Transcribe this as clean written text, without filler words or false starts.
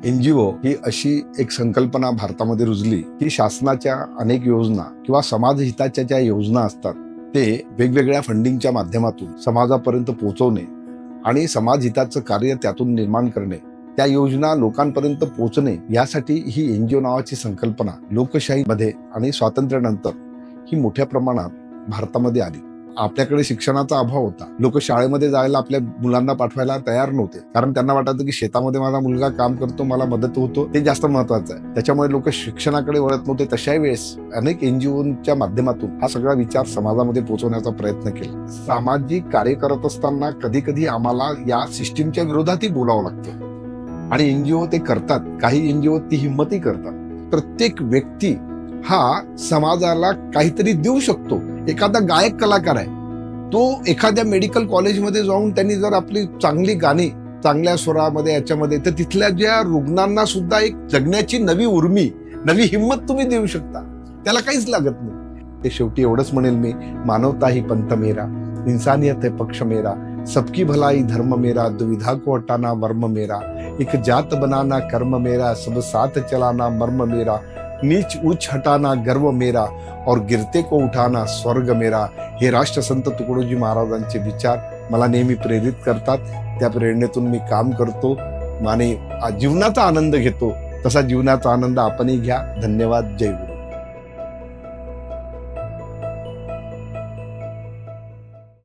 NGO ही अशी एक संकल्पना भारतामध्ये रुजली की शासनाच्या अनेक योजना किंवा समाजहिताच्या ज्या योजना असतात ते वेगवेगळ्या फंडिंगच्या माध्यमातून समाजापर्यंत पोहोचवणे आणि समाजहिताचं कार्य त्यातून निर्माण करणे, त्या योजना लोकांपर्यंत पोहोचणे, यासाठी ही NGO नावाची संकल्पना लोकशाहीमध्ये आणि स्वातंत्र्यानंतर ही मोठ्या प्रमाणात भारतामध्ये आली. आपल्याकडे शिक्षणाचा अभाव होता. लोक शाळेमध्ये जायला आपल्या मुलांना पाठवायला तयार नव्हते, कारण त्यांना वाटायचं की शेतामध्ये माझा मुलगा काम करतो, मला मदत होतो, ते जास्त महत्वाचं आहे. त्याच्यामुळे लोक शिक्षणाकडे वळत नव्हते. तशाही वेळेस अनेक NGOच्या माध्यमातून हा सगळा विचार समाजामध्ये पोहोचवण्याचा प्रयत्न केला. सामाजिक कार्य करत असताना कधी कधी आम्हाला या सिस्टीमच्या विरोधातही बोलावं लागतं आणि NGO ते करतात. काही NGO ती हिंमतही करतात. प्रत्येक व्यक्ती हा समाजाला काहीतरी देऊ शकतो. एखादा गायक कलाकार आहे, तो एखाद्या मेडिकल कॉलेजमध्ये जाऊन त्यांनी जर आपली चांगली गाणी चांगल्या स्वरामध्ये याच्यामध्ये, तर तिथल्या ज्या रुग्णांना सुद्धा एक जगण्याची नवी उर्मी, नवी हिंमत तुम्ही देऊ शकता. त्याला काहीच लागत नाही. ते शेवटी एवढंच म्हणेल मी, मानवता ही पंथ मेरा, इंसानियत है पक्ष मेरा, सबकी भलाई धर्म मेरा, दुविधा को हटाना मर्म मेरा, एक जात बनाना कर्म मेरा, सब साथ चलाना मर्म मेरा, नीच उच्च हटाना गर्व मेरा और गिरते को उठाना स्वर्ग मेरा. हे राष्ट्रसंत तुकडोजी महाराजांचे विचार मला नेहमी प्रेरित करतात. त्या प्रेरणेतून मी काम करतो आणि जीवनाचा आनंद घेतो. तसा जीवनाचा आनंद आपणही घ्या. धन्यवाद. जय गुरु.